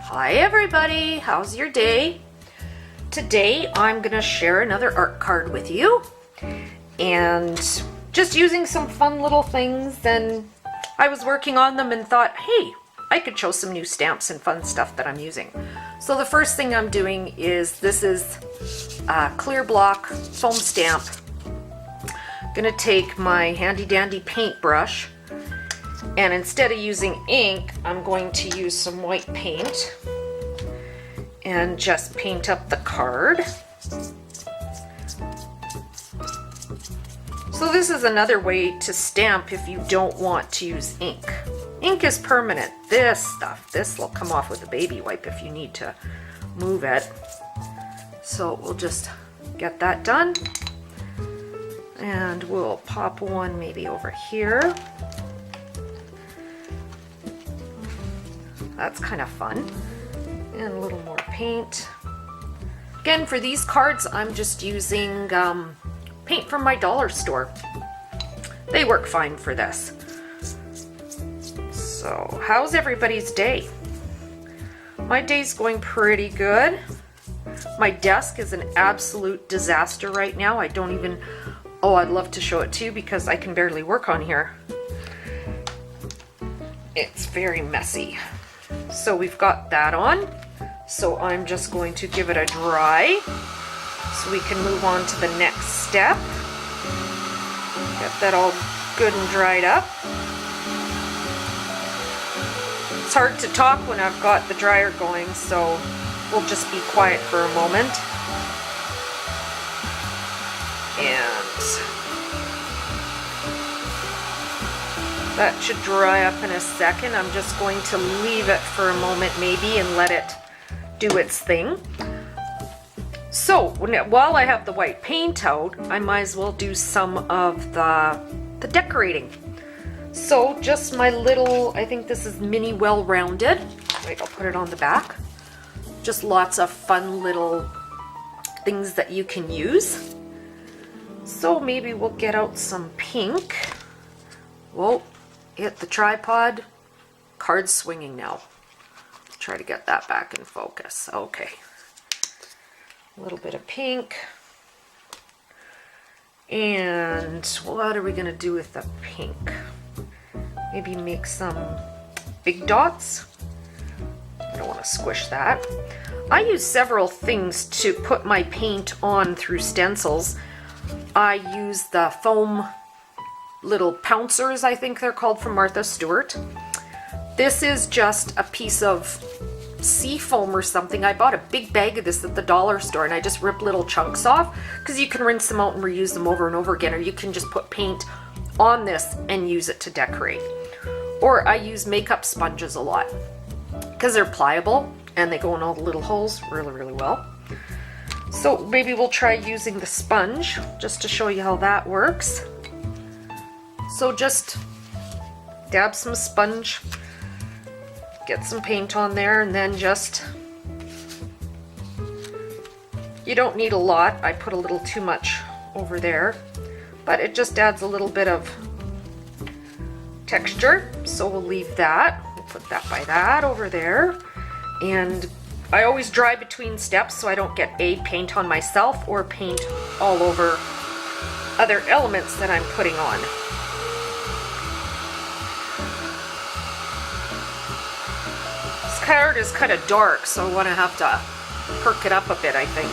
Hi everybody, how's your day? Today I'm gonna share another art card with you and just using some fun little things, and I was working on them and thought, hey, I could show some new stamps and fun stuff that I'm using. So the first thing I'm doing is, this is a clear block foam stamp. I'm gonna take my handy dandy paintbrush, and instead of using ink, I'm going to use some white paint and just paint up the card. So this is another way to stamp if you don't want to use ink. Ink is permanent. This stuff, this will come off with a baby wipe if you need to move it. So we'll just get that done. And we'll pop one maybe over here. That's kind of fun. And a little more paint. Again, for these cards, I'm just using paint from my dollar store. They work fine for this. So, how's everybody's day? My day's going pretty good. My desk is an absolute disaster right now. I don't even... Oh, I'd love to show it to you because I can barely work on here. It's very messy. So we've got that on. So I'm just going to give it a dry so we can move on to the next step. Get that all good and dried up. It's hard to talk when I've got the dryer going, so we'll just be quiet for a moment. And that should dry up in a second. I'm just going to leave it for a moment maybe and let it do its thing. So while I have the white paint out, I might as well do some of the decorating. So just my little, I think this is mini well-rounded. Wait, I'll put it on the back. Just lots of fun little things that you can use. So maybe we'll get out some pink. Whoa. Hit the tripod. Card's swinging now. Try to get that back in focus. Okay. A little bit of pink. And what are we going to do with the pink? Maybe make some big dots. I don't want to squish that. I use several things to put my paint on through stencils. I use the foam little pouncers, I think they're called, from Martha Stewart. This is just a piece of sea foam or something. I bought a big bag of this at the dollar store and I just rip little chunks off because you can rinse them out and reuse them over and over again, or you can just put paint on this and use it to decorate. Or I use makeup sponges a lot because they're pliable and they go in all the little holes really well. So maybe we'll try using the sponge just to show you how that works. So just dab some sponge, get some paint on there, and then just, you don't need a lot. I put a little too much over there, but it just adds a little bit of texture. So we'll leave that. We'll put that by that over there. And I always dry between steps so I don't get paint on myself or paint all over other elements that I'm putting on. This card is kind of dark, so I want to have to perk it up a bit, I think.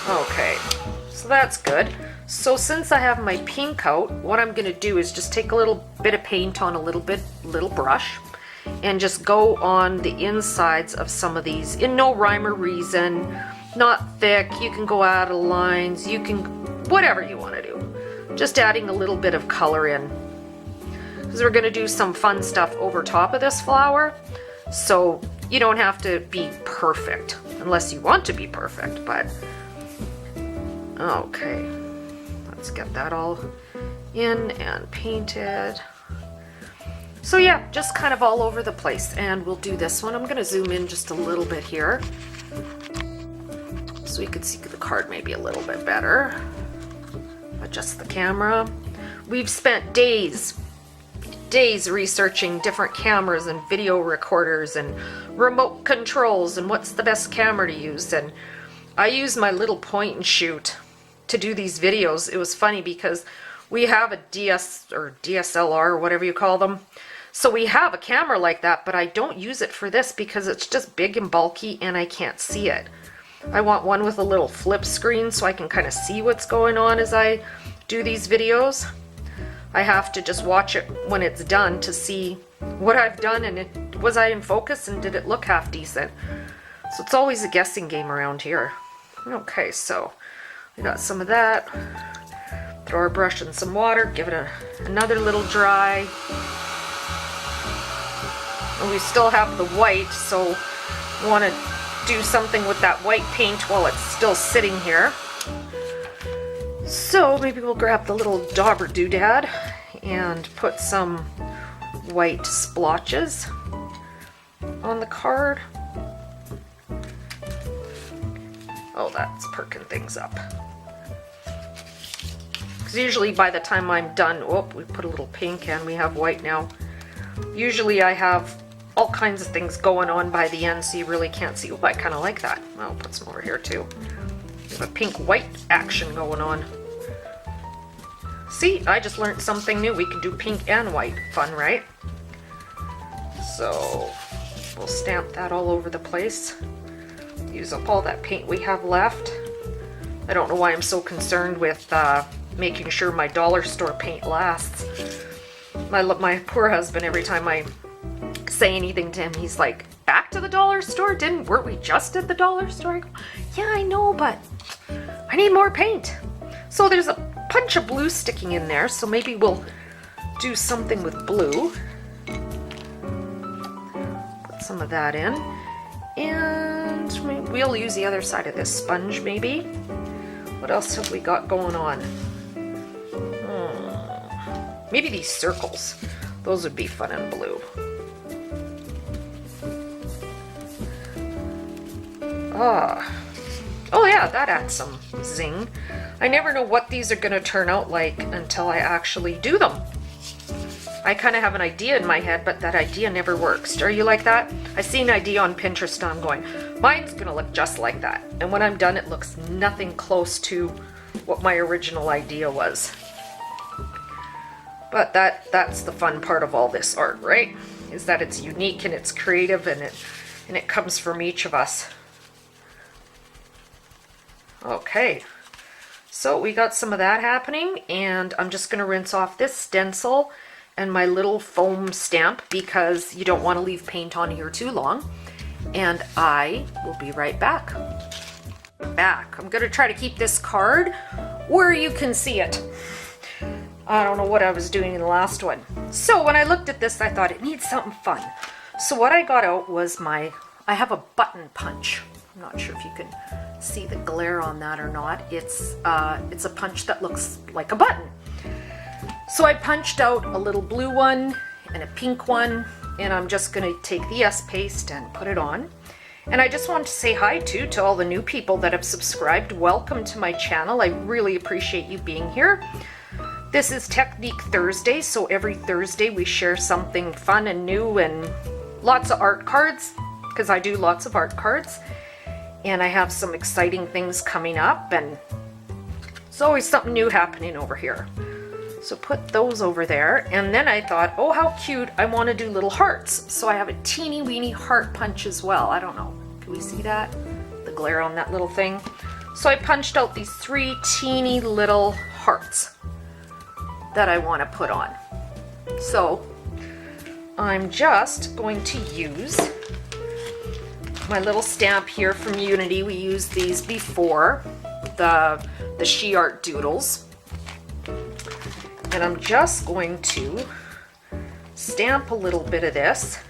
Okay, so that's good. So since I have my pink out, what I'm going to do is just take a little bit of paint on a little brush and just go on the insides of some of these in no rhyme or reason. Not thick, you can go out of lines, you can, whatever you want to do. Just adding a little bit of color in. Because we're going to do some fun stuff over top of this flower. So you don't have to be perfect, unless you want to be perfect, but... Okay, let's get that all in and painted. So yeah, just kind of all over the place, and we'll do this one. I'm going to zoom in just a little bit here so you can see the card maybe a little bit better. Adjust the camera. We've spent days days researching different cameras and video recorders and remote controls and what's the best camera to use. And I use my little point and shoot to do these videos. It was funny because we have a DSLR or whatever you call them. So we have a camera like that, but I don't use it for this because it's just big and bulky and I can't see it. I want one with a little flip screen so I can kind of see what's going on as I do these videos. I have to just watch it when it's done to see what I've done and was I in focus and did it look half decent. So it's always a guessing game around here. Okay, so we got some of that. Throw our brush in some water, give it another little dry. And we still have the white, so we want to do something with that white paint while it's still sitting here. So maybe we'll grab the little dauber doodad and put some white splotches on the card. Oh, that's perking things up. Because usually by the time I'm done, oh, we put a little pink and we have white now. Usually I have all kinds of things going on by the end, so you really can't see. Oh, I kind of like that. I'll put some over here too. We have a pink-white action going on. See, I just learned something new. We can do pink and white. Fun, right? So we'll stamp that all over the place. Use up all that paint we have left. I don't know why I'm so concerned with making sure my dollar store paint lasts. My poor husband, every time I say anything to him, he's like, back to the dollar store? Weren't we just at the dollar store? I go, yeah, I know, but I need more paint. So there's a bunch of blue sticking in there, so maybe we'll do something with blue. Put some of that in. And we'll use the other side of this sponge, maybe. What else have we got going on? Maybe these circles. Those would be fun in blue. Oh yeah, that adds some zing. I never know what these are going to turn out like until I actually do them. I kind of have an idea in my head, but that idea never works. Are you like that? I see an idea on Pinterest and I'm going, mine's going to look just like that. And when I'm done, it looks nothing close to what my original idea was. But that's the fun part of all this art, right? Is that it's unique and it's creative and it comes from each of us. Okay, so we got some of that happening, and I'm just going to rinse off this stencil and my little foam stamp because you don't want to leave paint on here too long. And I will be right back. I'm going to try to keep this card where you can see it. I don't know what I was doing in the last one. So when I looked at this, I thought it needs something fun. So what I got out was I have a button punch. I'm not sure if you can see the glare on that or not. It's a punch that looks like a button. So I punched out a little blue one and a pink one, and I'm just going to take the S paste and put it on. And I just want to say hi to all the new people that have subscribed. Welcome to my channel. I really appreciate you being here. This is Technique Thursday, so every Thursday we share something fun and new and lots of art cards, because I do lots of art cards. And I have some exciting things coming up, and there's always something new happening over here. So put those over there, and then I thought, oh, how cute, I want to do little hearts. So I have a teeny weeny heart punch as well. I don't know, can we see that? The glare on that little thing. So I punched out these 3 teeny little hearts that I want to put on. So I'm just going to use my little stamp here from Unity. We used these before, the She Art Doodles. And I'm just going to stamp a little bit of this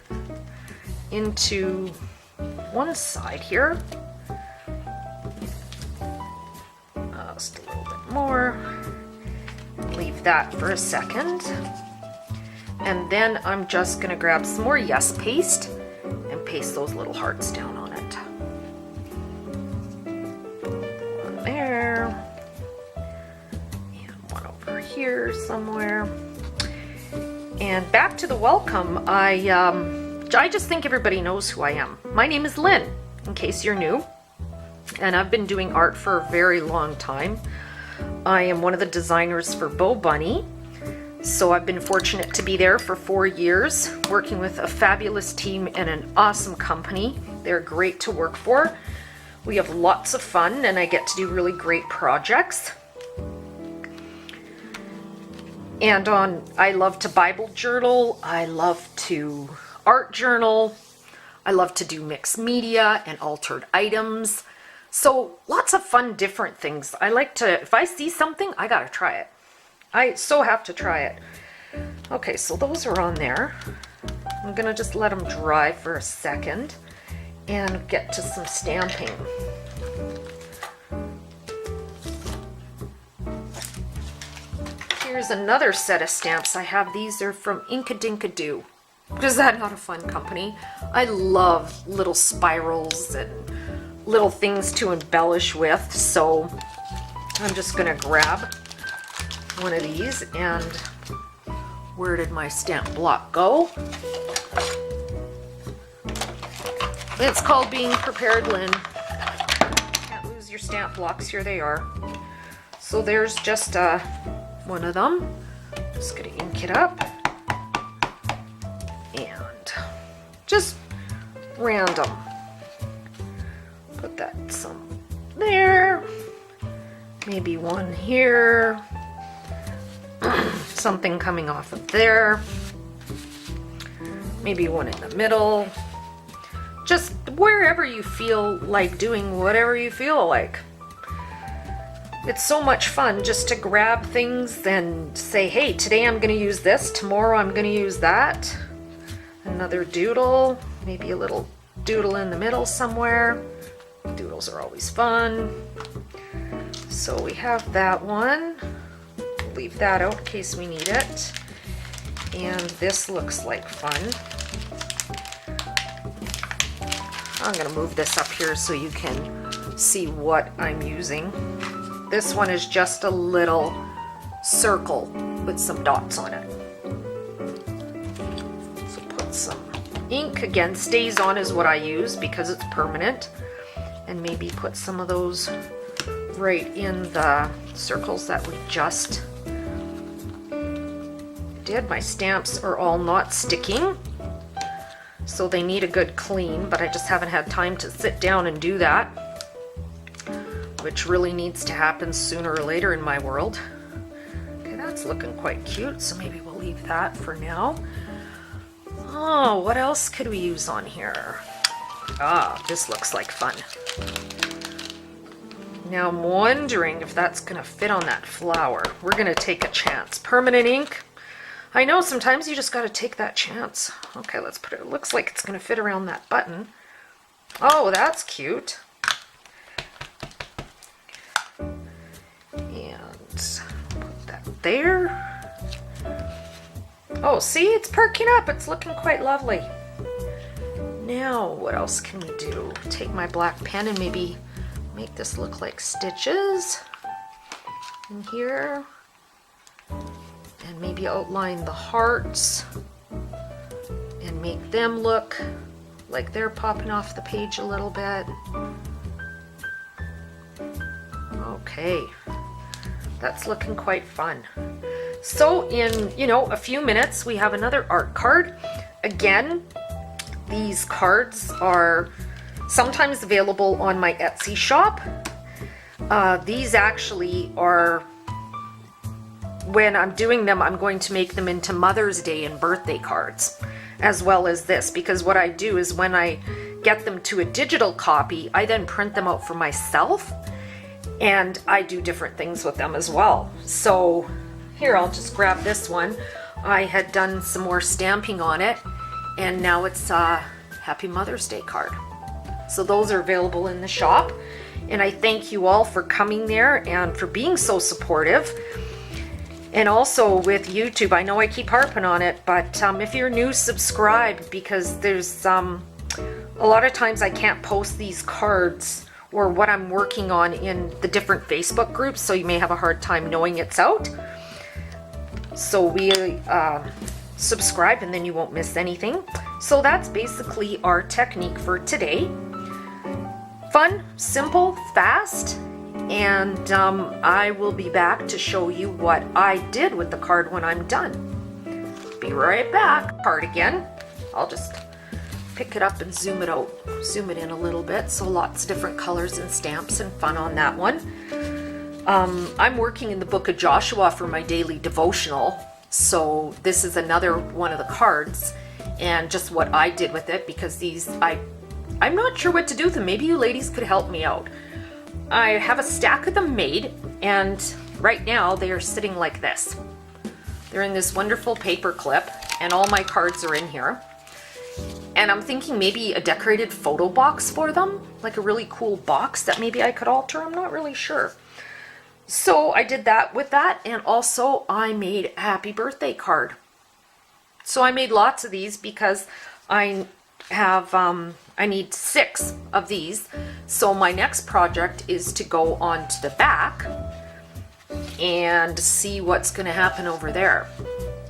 into one side here. Just a little bit more. Leave that for a second. And then I'm just going to grab some more Yes paste and paste those little hearts down on it. One there. And one over here somewhere. And back to the welcome, I just think everybody knows who I am. My name is Lynn, in case you're new, and I've been doing art for a very long time. I am one of the designers for Bo Bunny, so I've been fortunate to be there for 4 years, working with a fabulous team and an awesome company. They're great to work for. We have lots of fun, and I get to do really great projects. And I love to Bible journal, I love to art journal, I love to do mixed media and altered items. So lots of fun, different things. I like to, if I see something, I gotta try it. I so have to try it. Okay, so those are on there. I'm gonna just let them dry for a second and get to some stamping. Here's another set of stamps I have. These are from Inkadinkadoo. Is that not a fun company? I love little spirals and little things to embellish with, so I'm just gonna grab one of these. And where did my stamp block go? It's called being prepared, Lynn. Can't lose your stamp blocks. Here they are. So there's just one of them. Just gonna ink it up and just random put that some there, maybe one here, something coming off of there, maybe one in the middle, just wherever you feel like doing whatever you feel like. It's so much fun just to grab things and say, hey, today I'm going to use this, tomorrow I'm going to use that. Another doodle, maybe a little doodle in the middle somewhere. Doodles are always fun. So we have that one. Leave that out in case we need it. And this looks like fun. I'm going to move this up here so you can see what I'm using. This one is just a little circle with some dots on it. So put some ink, again, stays on is what I use because it's permanent. And maybe put some of those right in the circles that we just did. My stamps are all not sticking, so they need a good clean, but I just haven't had time to sit down and do that, which really needs to happen sooner or later in my world. Okay, that's looking quite cute, so maybe we'll leave that for now. Oh, what else could we use on here? Ah, this looks like fun. Now I'm wondering if that's gonna fit on that flower. We're gonna take a chance. Permanent ink. I know sometimes you just gotta take that chance. Okay, let's put it, it looks like it's gonna fit around that button. Oh, that's cute. Put that there. Oh, see, it's perking up. It's looking quite lovely. Now, what else can we do? Take my black pen and maybe make this look like stitches in here. And maybe outline the hearts and make them look like they're popping off the page a little bit. Okay. That's looking quite fun. So in, a few minutes, we have another art card. Again, these cards are sometimes available on my Etsy shop. These actually are, when I'm doing them, I'm going to make them into Mother's Day and birthday cards, as well as this, because what I do is when I get them to a digital copy, I then print them out for myself. And I do different things with them as well. So here, I'll just grab this one. I had done some more stamping on it, and now it's a Happy Mother's Day card. So those are available in the shop. And I thank you all for coming there and for being so supportive. And also with YouTube, I know I keep harping on it, but if you're new, subscribe, because there's a lot of times I can't post these cards or what I'm working on in the different Facebook groups, so you may have a hard time knowing it's out. So we subscribe and then you won't miss anything. So that's basically our technique for today. Fun, simple, fast, and I will be back to show you what I did with the card when I'm done. Be right back. Card again. I'll just pick it up and zoom it out, zoom it in a little bit. So lots of different colors and stamps and fun on that one. I'm working in the book of Joshua for my daily devotional. So this is another one of the cards and just what I did with it, because these, I'm not sure what to do with them. Maybe you ladies could help me out. I have a stack of them made, and right now they are sitting like this. They're in this wonderful paper clip, and all my cards are in here. And I'm thinking maybe a decorated photo box for them, like a really cool box that maybe I could alter. I'm not really sure. So I did that with that, and also I made a happy birthday card. So I made lots of these because I have, I need 6 of these. So my next project is to go on to the back and see what's going to happen over there.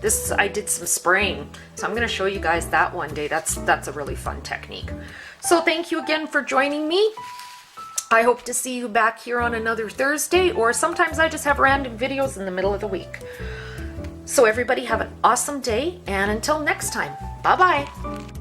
This, I did some spraying, so I'm going to show you guys that one day. That's a really fun technique. So thank you again for joining me. I hope to see you back here on another Thursday, or sometimes I just have random videos in the middle of the week. So everybody have an awesome day, and until next time, bye-bye.